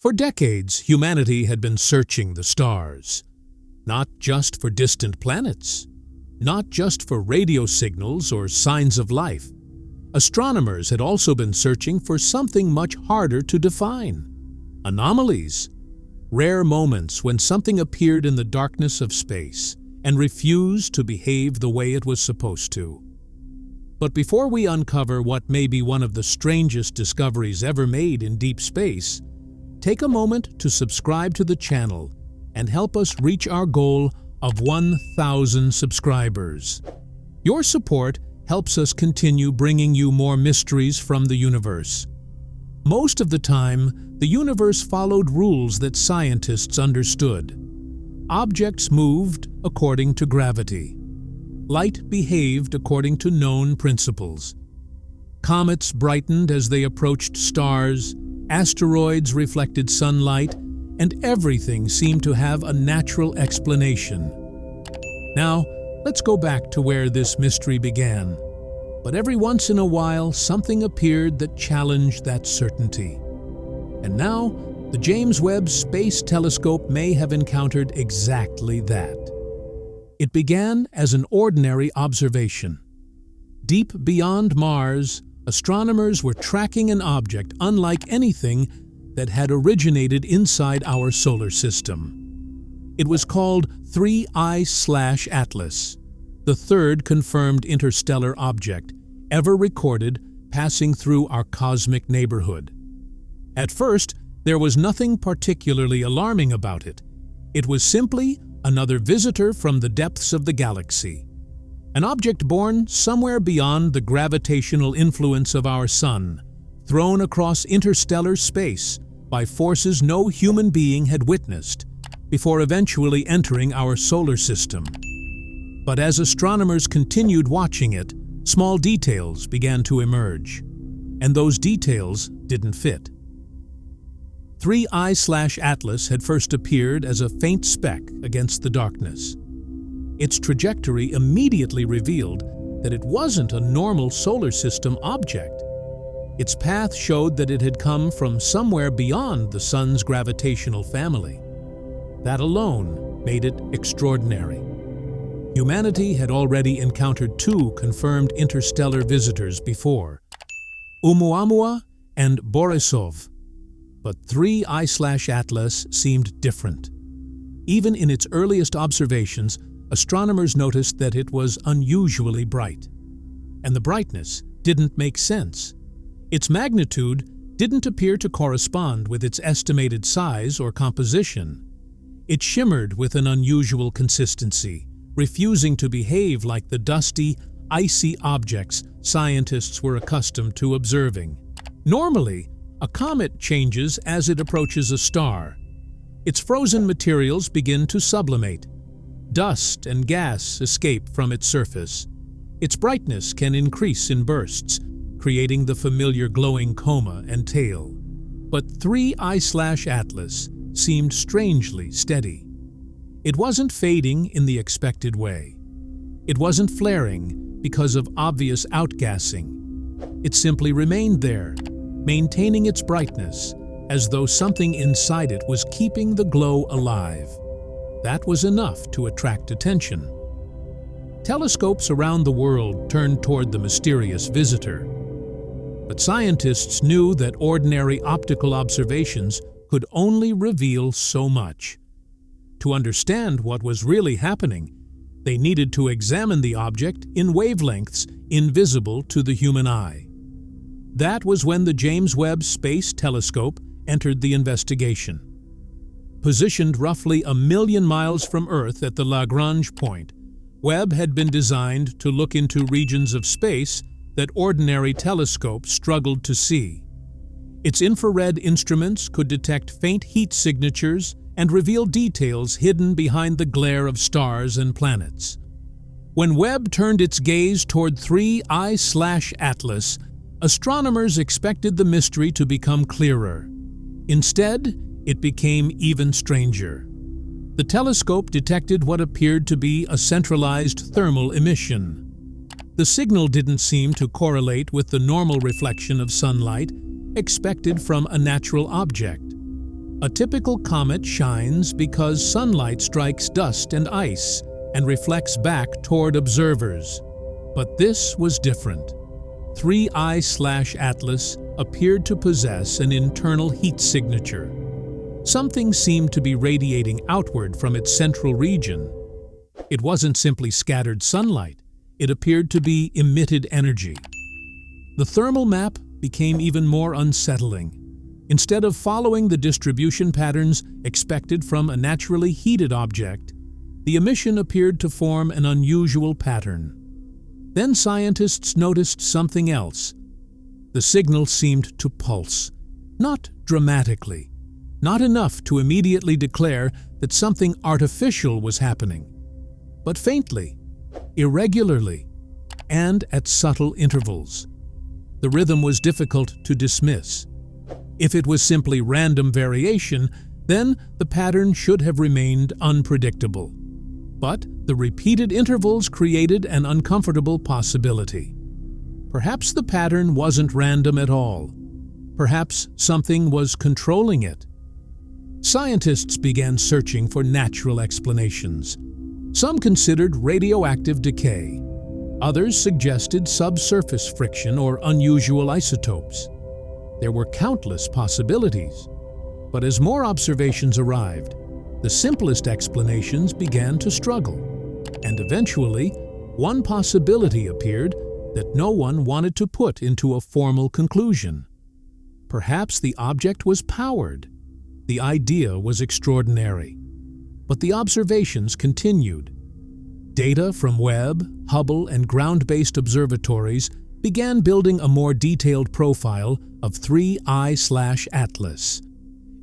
For decades, humanity had been searching the stars, not just for distant planets, not just for radio signals or signs of life. Astronomers had also been searching for something much harder to define: anomalies, rare moments when something appeared in the darkness of space and refused to behave the way it was supposed to. But before we uncover what may be one of the strangest discoveries ever made in deep space, take a moment to subscribe to the channel and help us reach our goal of 1,000 subscribers. Your support helps us continue bringing you more mysteries from the universe. Most of the time, the universe followed rules that scientists understood. Objects moved according to gravity. Light behaved according to known principles. Comets brightened as they approached stars, asteroids reflected sunlight, and everything seemed to have a natural explanation. Now, let's go back to where this mystery began. But every once in a while, something appeared that challenged that certainty. And now, the James Webb Space Telescope may have encountered exactly that. It began as an ordinary observation. Deep beyond Mars, astronomers were tracking an object unlike anything that had originated inside our solar system. It was called 3I/Atlas, the third confirmed interstellar object ever recorded passing through our cosmic neighborhood. At first, there was nothing particularly alarming about it. It was simply another visitor from the depths of the galaxy. An object born somewhere beyond the gravitational influence of our Sun, thrown across interstellar space by forces no human being had witnessed, before eventually entering our solar system. But as astronomers continued watching it, small details began to emerge, and those details didn't fit. 3I/Atlas had first appeared as a faint speck against the darkness. Its trajectory immediately revealed that it wasn't a normal solar system object. Its path showed that it had come from somewhere beyond the Sun's gravitational family. That alone made it extraordinary. Humanity had already encountered two confirmed interstellar visitors before, Oumuamua and Borisov. But 3I/Atlas seemed different. Even in its earliest observations, astronomers noticed that it was unusually bright. And the brightness didn't make sense. Its magnitude didn't appear to correspond with its estimated size or composition. It shimmered with an unusual consistency, refusing to behave like the dusty, icy objects scientists were accustomed to observing. Normally, a comet changes as it approaches a star. Its frozen materials begin to sublimate. Dust and gas escape from its surface. Its brightness can increase in bursts, creating the familiar glowing coma and tail. But 3I/Atlas seemed strangely steady. It wasn't fading in the expected way. It wasn't flaring because of obvious outgassing. It simply remained there, maintaining its brightness, as though something inside it was keeping the glow alive. That was enough to attract attention. Telescopes around the world turned toward the mysterious visitor. But scientists knew that ordinary optical observations could only reveal so much. To understand what was really happening, they needed to examine the object in wavelengths invisible to the human eye. That was when the James Webb Space Telescope entered the investigation. Positioned roughly 1,000,000 miles from Earth at the Lagrange point, Webb had been designed to look into regions of space that ordinary telescopes struggled to see. Its infrared instruments could detect faint heat signatures and reveal details hidden behind the glare of stars and planets. When Webb turned its gaze toward 3I/Atlas, astronomers expected the mystery to become clearer. Instead, it became even stranger. The telescope detected what appeared to be a centralized thermal emission. The signal didn't seem to correlate with the normal reflection of sunlight expected from a natural object. A typical comet shines because sunlight strikes dust and ice and reflects back toward observers. But this was different. 3I/Atlas appeared to possess an internal heat signature. Something seemed to be radiating outward from its central region. It wasn't simply scattered sunlight, it appeared to be emitted energy. The thermal map became even more unsettling. Instead of following the distribution patterns expected from a naturally heated object, the emission appeared to form an unusual pattern. Then scientists noticed something else. The signal seemed to pulse, not dramatically, not enough to immediately declare that something artificial was happening, but faintly, irregularly, and at subtle intervals. The rhythm was difficult to dismiss. If it was simply random variation, then the pattern should have remained unpredictable. But the repeated intervals created an uncomfortable possibility. Perhaps the pattern wasn't random at all. Perhaps something was controlling it. Scientists began searching for natural explanations. Some considered radioactive decay. Others suggested subsurface friction or unusual isotopes. There were countless possibilities. But as more observations arrived, the simplest explanations began to struggle. And eventually, one possibility appeared that no one wanted to put into a formal conclusion. Perhaps the object was powered. The idea was extraordinary. But the observations continued. Data from Webb, Hubble, and ground-based observatories began building a more detailed profile of 3I/Atlas.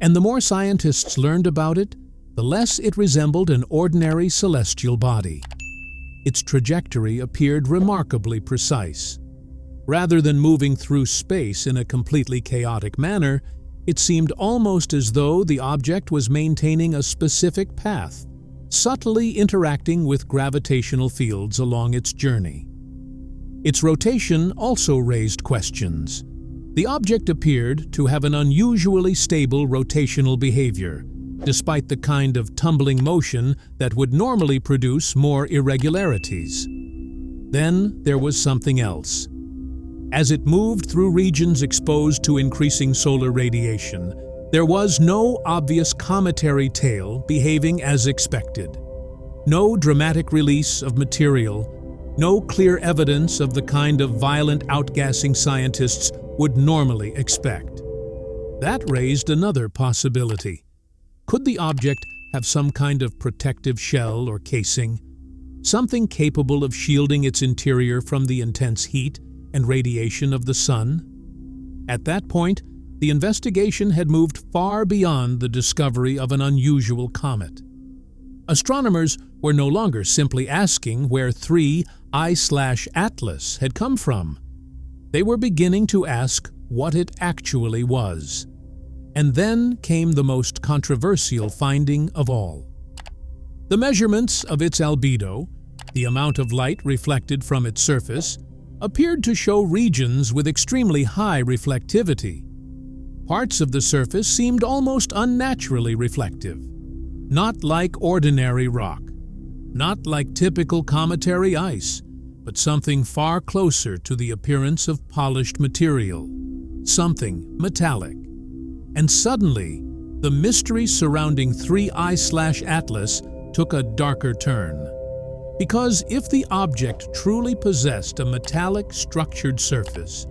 And the more scientists learned about it, the less it resembled an ordinary celestial body. Its trajectory appeared remarkably precise. Rather than moving through space in a completely chaotic manner, it seemed almost as though the object was maintaining a specific path, subtly interacting with gravitational fields along its journey. Its rotation also raised questions. The object appeared to have an unusually stable rotational behavior, despite the kind of tumbling motion that would normally produce more irregularities. Then there was something else. As it moved through regions exposed to increasing solar radiation, there was no obvious cometary tail behaving as expected. No dramatic release of material, no clear evidence of the kind of violent outgassing scientists would normally expect. That raised another possibility. Could the object have some kind of protective shell or casing, something capable of shielding its interior from the intense heat and radiation of the sun? At that point, the investigation had moved far beyond the discovery of an unusual comet. Astronomers were no longer simply asking where 3I/Atlas had come from. They were beginning to ask what it actually was. And then came the most controversial finding of all. The measurements of its albedo, the amount of light reflected from its surface, appeared to show regions with extremely high reflectivity. Parts of the surface seemed almost unnaturally reflective, not like ordinary rock, not like typical cometary ice, but something far closer to the appearance of polished material, something metallic. And suddenly, the mystery surrounding 3I/Atlas took a darker turn. Because if the object truly possessed a metallic structured surface,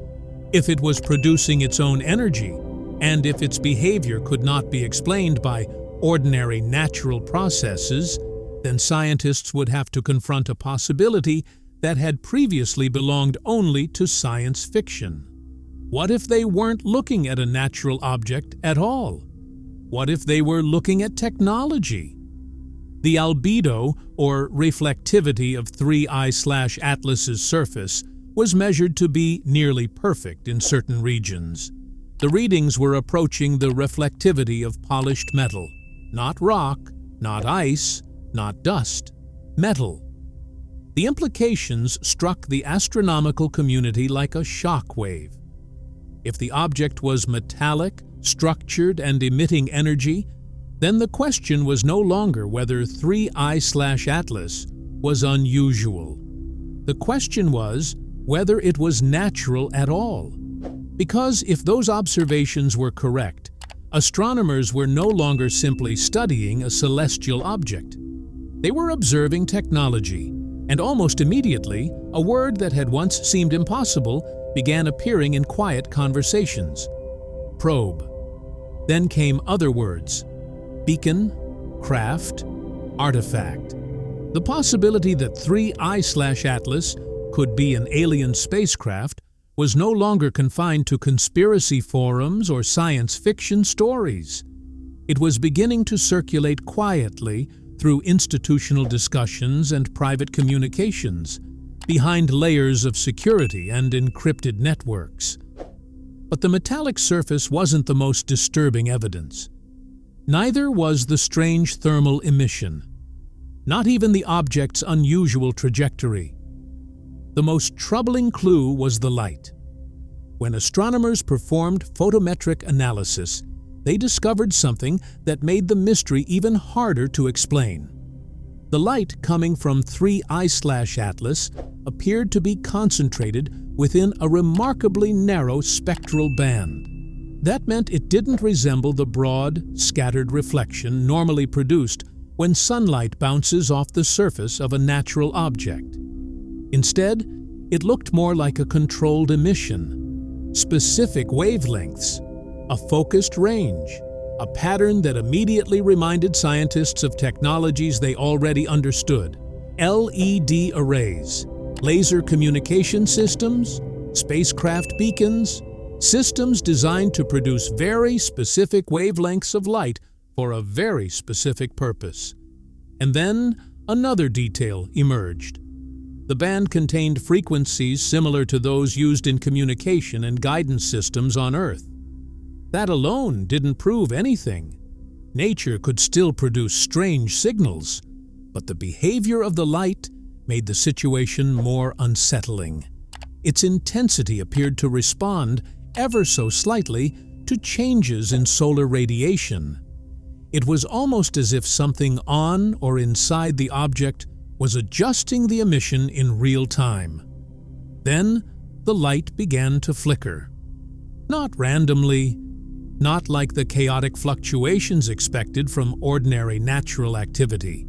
if it was producing its own energy, and if its behavior could not be explained by ordinary natural processes, then scientists would have to confront a possibility that had previously belonged only to science fiction. What if they weren't looking at a natural object at all? What if they were looking at technology? The albedo, or reflectivity, of 3I/Atlas's surface was measured to be nearly perfect in certain regions. The readings were approaching the reflectivity of polished metal, not rock, not ice, not dust, metal. The implications struck the astronomical community like a shock wave. If the object was metallic, structured and emitting energy, then the question was no longer whether 3I/Atlas was unusual. The question was whether it was natural at all. Because if those observations were correct, astronomers were no longer simply studying a celestial object. They were observing technology, and almost immediately, a word that had once seemed impossible began appearing in quiet conversations: probe. Then came other words: beacon, craft, artifact. The possibility that 3I/Atlas could be an alien spacecraft was no longer confined to conspiracy forums or science fiction stories. It was beginning to circulate quietly through institutional discussions and private communications, behind layers of security and encrypted networks. But the metallic surface wasn't the most disturbing evidence. Neither was the strange thermal emission. Not even the object's unusual trajectory. The most troubling clue was the light. When astronomers performed photometric analysis, they discovered something that made the mystery even harder to explain. The light coming from 3I/Atlas appeared to be concentrated within a remarkably narrow spectral band. That meant it didn't resemble the broad, scattered reflection normally produced when sunlight bounces off the surface of a natural object. Instead, it looked more like a controlled emission, specific wavelengths, a focused range, a pattern that immediately reminded scientists of technologies they already understood: LED arrays, laser communication systems, spacecraft beacons, systems designed to produce very specific wavelengths of light for a very specific purpose. And then another detail emerged. The band contained frequencies similar to those used in communication and guidance systems on Earth. That alone didn't prove anything. Nature could still produce strange signals, but the behavior of the light made the situation more unsettling. Its intensity appeared to respond ever so slightly to changes in solar radiation. It was almost as if something on or inside the object was adjusting the emission in real time. Then the light began to flicker. Not randomly, not like the chaotic fluctuations expected from ordinary natural activity.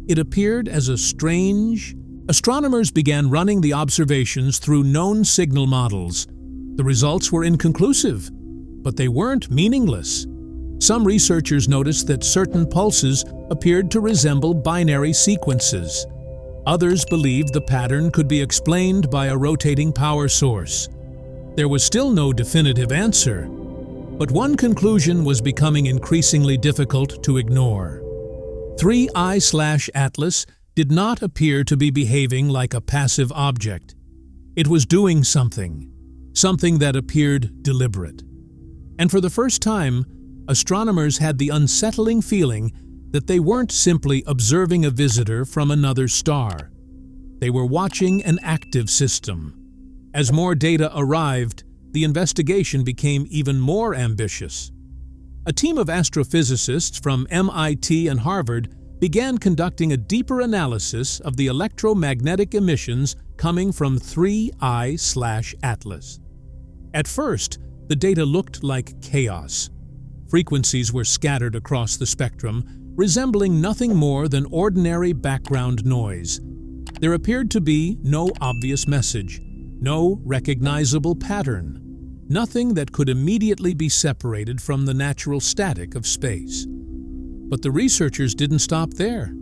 It appeared as a strange... Astronomers began running the observations through known signal models. The results were inconclusive, but they weren't meaningless. Some researchers noticed that certain pulses appeared to resemble binary sequences. Others believed the pattern could be explained by a rotating power source. There was still no definitive answer, but one conclusion was becoming increasingly difficult to ignore. 3I/Atlas did not appear to be behaving like a passive object. It was doing something that appeared deliberate. And for the first time, astronomers had the unsettling feeling that they weren't simply observing a visitor from another star. They were watching an active system. As more data arrived, the investigation became even more ambitious. A team of astrophysicists from MIT and Harvard began conducting a deeper analysis of the electromagnetic emissions coming from 3I/Atlas. At first, the data looked like chaos. Frequencies were scattered across the spectrum, resembling nothing more than ordinary background noise. There appeared to be no obvious message, no recognizable pattern, nothing that could immediately be separated from the natural static of space. But the researchers didn't stop there.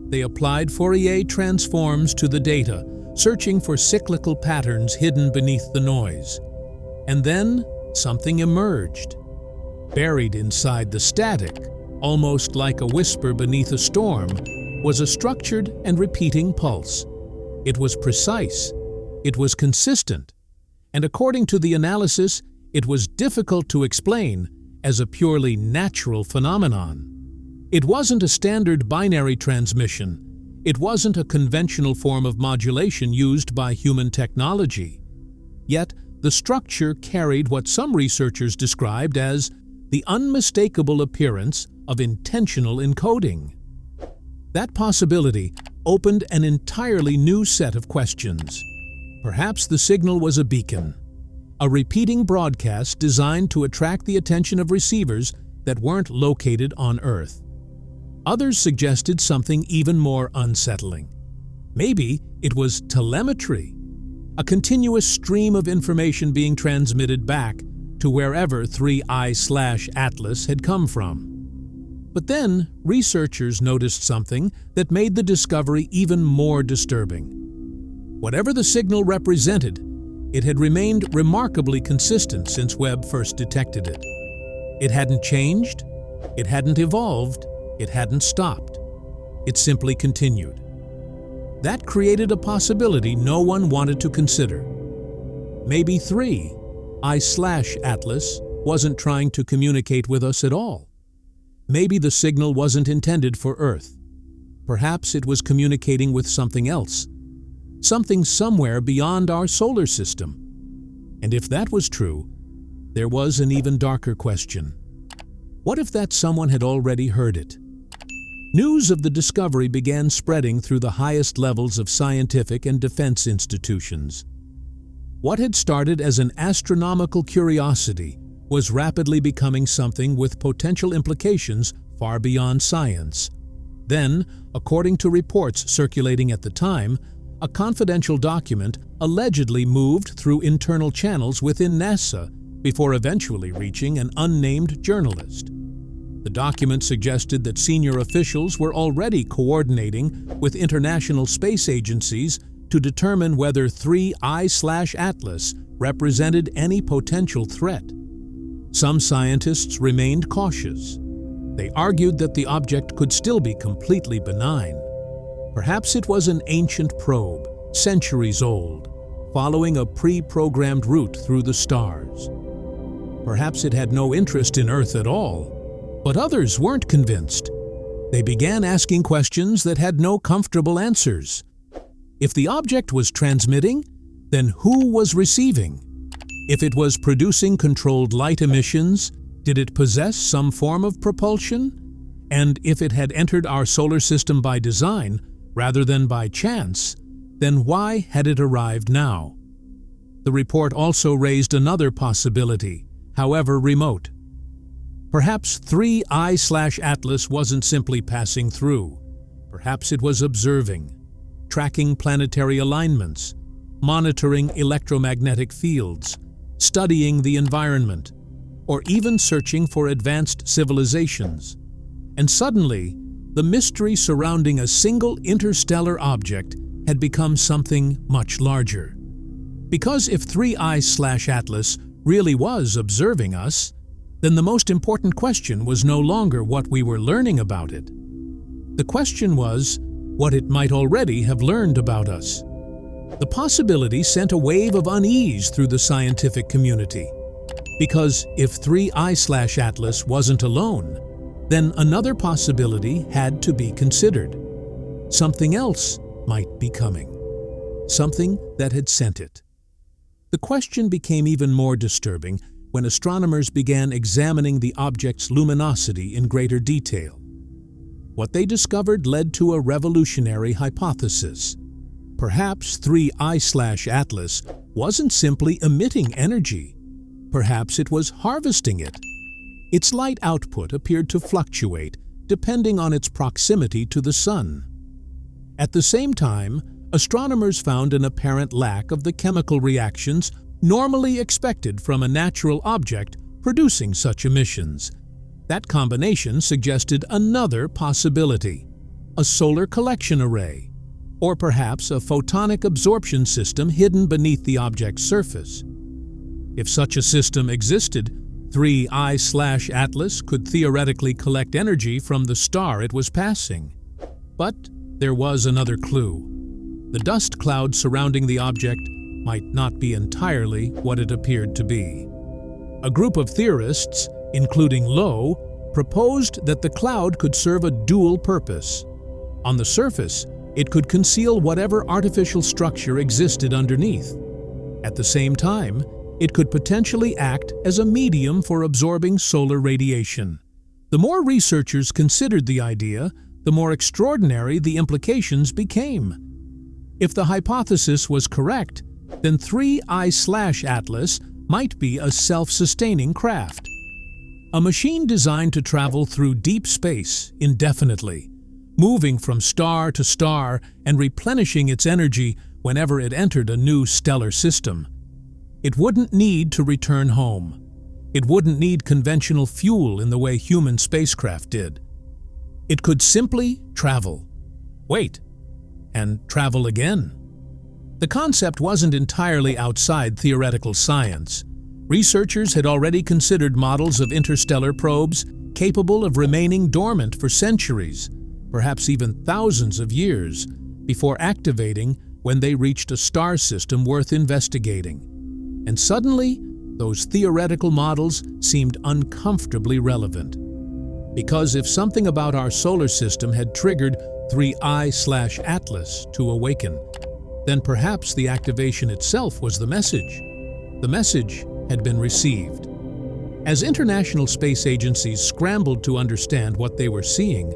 They applied Fourier transforms to the data, searching for cyclical patterns hidden beneath the noise. And then something emerged. Buried inside the static, almost like a whisper beneath a storm, was a structured and repeating pulse. It was precise, it was consistent, and according to the analysis, it was difficult to explain as a purely natural phenomenon. It wasn't a standard binary transmission. It wasn't a conventional form of modulation used by human technology. Yet, The structure carried what some researchers described as the unmistakable appearance of intentional encoding. That possibility opened an entirely new set of questions. Perhaps the signal was a beacon, a repeating broadcast designed to attract the attention of receivers that weren't located on Earth. Others suggested something even more unsettling. Maybe it was telemetry, a continuous stream of information being transmitted back to wherever 3I/Atlas had come from. But then, researchers noticed something that made the discovery even more disturbing. Whatever the signal represented, it had remained remarkably consistent since Webb first detected it. It hadn't changed, it hadn't evolved, it hadn't stopped. It simply continued. That created a possibility no one wanted to consider. Maybe 3I/Atlas wasn't trying to communicate with us at all. Maybe the signal wasn't intended for Earth. Perhaps it was communicating with something else, something somewhere beyond our solar system. And if that was true, there was an even darker question. What if that someone had already heard it? News of the discovery began spreading through the highest levels of scientific and defense institutions. What had started as an astronomical curiosity was rapidly becoming something with potential implications far beyond science. Then, according to reports circulating at the time, a confidential document allegedly moved through internal channels within NASA before eventually reaching an unnamed journalist. The document suggested that senior officials were already coordinating with international space agencies to determine whether 3I/Atlas represented any potential threat. Some scientists remained cautious. They argued that the object could still be completely benign. Perhaps it was an ancient probe, centuries old, following a pre-programmed route through the stars. Perhaps it had no interest in Earth at all. But others weren't convinced. They began asking questions that had no comfortable answers. If the object was transmitting, then who was receiving? If it was producing controlled light emissions, did it possess some form of propulsion? And if it had entered our solar system by design, rather than by chance, then why had it arrived now? The report also raised another possibility, however remote. Perhaps 3I/Atlas wasn't simply passing through. Perhaps it was observing, tracking planetary alignments, monitoring electromagnetic fields, studying the environment, or even searching for advanced civilizations. And suddenly, the mystery surrounding a single interstellar object had become something much larger. Because if 3I/Atlas really was observing us, then the most important question was no longer what we were learning about it. The question was what it might already have learned about us. The possibility sent a wave of unease through the scientific community. Because if 3I/Atlas wasn't alone, then another possibility had to be considered. Something else might be coming. Something that had sent it. The question became even more disturbing when astronomers began examining the object's luminosity in greater detail. What they discovered led to a revolutionary hypothesis. Perhaps 3I/Atlas wasn't simply emitting energy. Perhaps it was harvesting it. Its light output appeared to fluctuate depending on its proximity to the Sun. At the same time, astronomers found an apparent lack of the chemical reactions normally expected from a natural object producing such emissions. That combination suggested another possibility, a solar collection array, or perhaps a photonic absorption system hidden beneath the object's surface. If such a system existed, 3I/Atlas could theoretically collect energy from the star it was passing. But there was another clue. The dust cloud surrounding the object might not be entirely what it appeared to be. A group of theorists, including Lowe, proposed that the cloud could serve a dual purpose. On the surface, it could conceal whatever artificial structure existed underneath. At the same time, It could potentially act as a medium for absorbing solar radiation. The more researchers considered the idea, the more extraordinary the implications became. If the hypothesis was correct, then 3I/Atlas might be a self-sustaining craft. A machine designed to travel through deep space indefinitely, moving from star to star and replenishing its energy whenever it entered a new stellar system. It wouldn't need to return home. It wouldn't need conventional fuel in the way human spacecraft did. It could simply travel, wait, and travel again. The concept wasn't entirely outside theoretical science. Researchers had already considered models of interstellar probes capable of remaining dormant for centuries, perhaps even thousands of years, before activating when they reached a star system worth investigating. And suddenly, those theoretical models seemed uncomfortably relevant. Because if something about our solar system had triggered 3I/Atlas to awaken, then perhaps the activation itself was the message. The message had been received. As international space agencies scrambled to understand what they were seeing,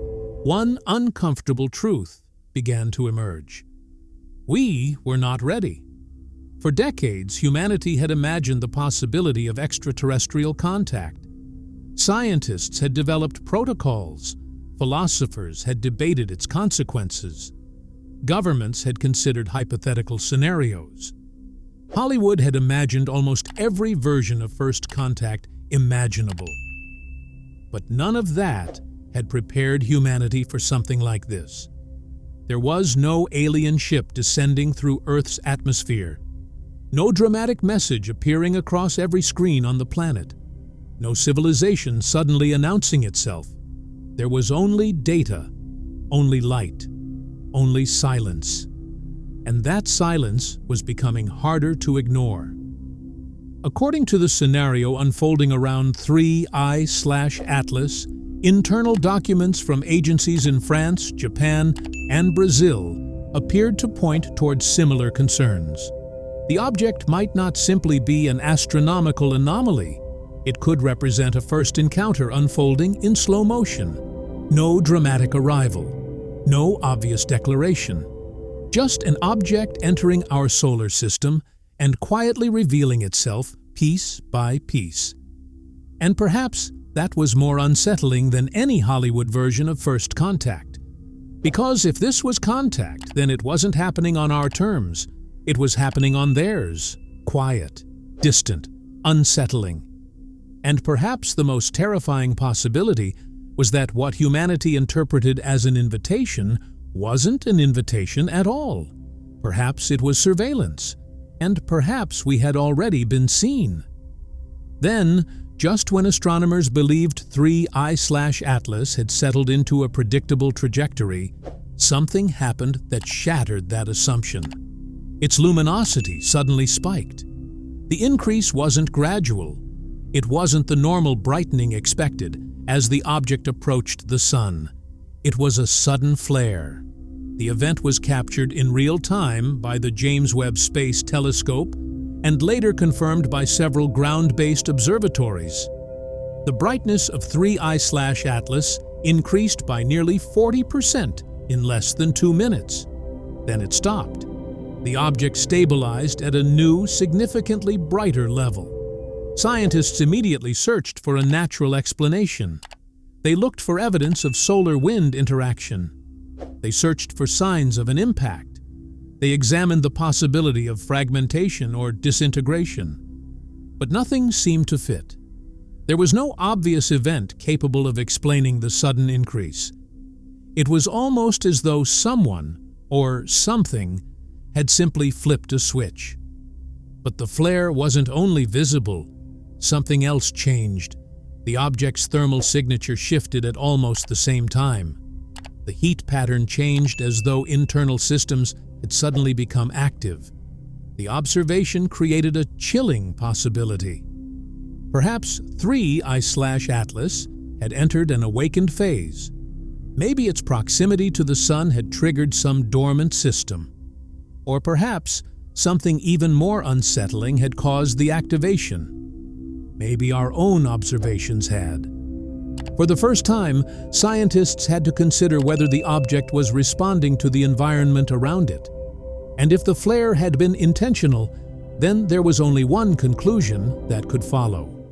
one uncomfortable truth began to emerge. We were not ready. For decades, humanity had imagined the possibility of extraterrestrial contact. Scientists had developed protocols. Philosophers had debated its consequences. Governments had considered hypothetical scenarios. Hollywood had imagined almost every version of first contact imaginable. But none of that had prepared humanity for something like this. There was no alien ship descending through Earth's atmosphere. No dramatic message appearing across every screen on the planet. No civilization suddenly announcing itself. There was only data, only light, only silence. And that silence was becoming harder to ignore. According to the scenario unfolding around 3I/Atlas, internal documents from agencies in France, Japan, and Brazil appeared to point towards similar concerns. The object might not simply be an astronomical anomaly. It could represent a first encounter unfolding in slow motion. No dramatic arrival, no obvious declaration. Just an object entering our solar system and quietly revealing itself piece by piece. And perhaps that was more unsettling than any Hollywood version of first contact. Because if this was contact, then it wasn't happening on our terms. It was happening on theirs, quiet, distant, unsettling. And perhaps the most terrifying possibility was that what humanity interpreted as an invitation wasn't an invitation at all. Perhaps it was surveillance, and perhaps we had already been seen. Then, just when astronomers believed 3I/Atlas had settled into a predictable trajectory, something happened that shattered that assumption. Its luminosity suddenly spiked. The increase wasn't gradual. It wasn't the normal brightening expected as the object approached the sun. It was a sudden flare. The event was captured in real time by the James Webb Space Telescope and later confirmed by several ground-based observatories. The brightness of 3I/Atlas increased by nearly 40% in less than 2 minutes. Then it stopped. The object stabilized at a new, significantly brighter level. Scientists immediately searched for a natural explanation. They looked for evidence of solar-wind interaction. They searched for signs of an impact. They examined the possibility of fragmentation or disintegration. But nothing seemed to fit. There was no obvious event capable of explaining the sudden increase. It was almost as though someone, or something, had simply flipped a switch. But the flare wasn't only visible. Something else changed. The object's thermal signature shifted at almost the same time. The heat pattern changed as though internal systems had suddenly become active. The observation created a chilling possibility. Perhaps 3I/Atlas had entered an awakened phase. Maybe its proximity to the sun had triggered some dormant system. Or perhaps something even more unsettling had caused the activation. Maybe our own observations had. For the first time, scientists had to consider whether the object was responding to the environment around it. And if the flare had been intentional, then there was only one conclusion that could follow.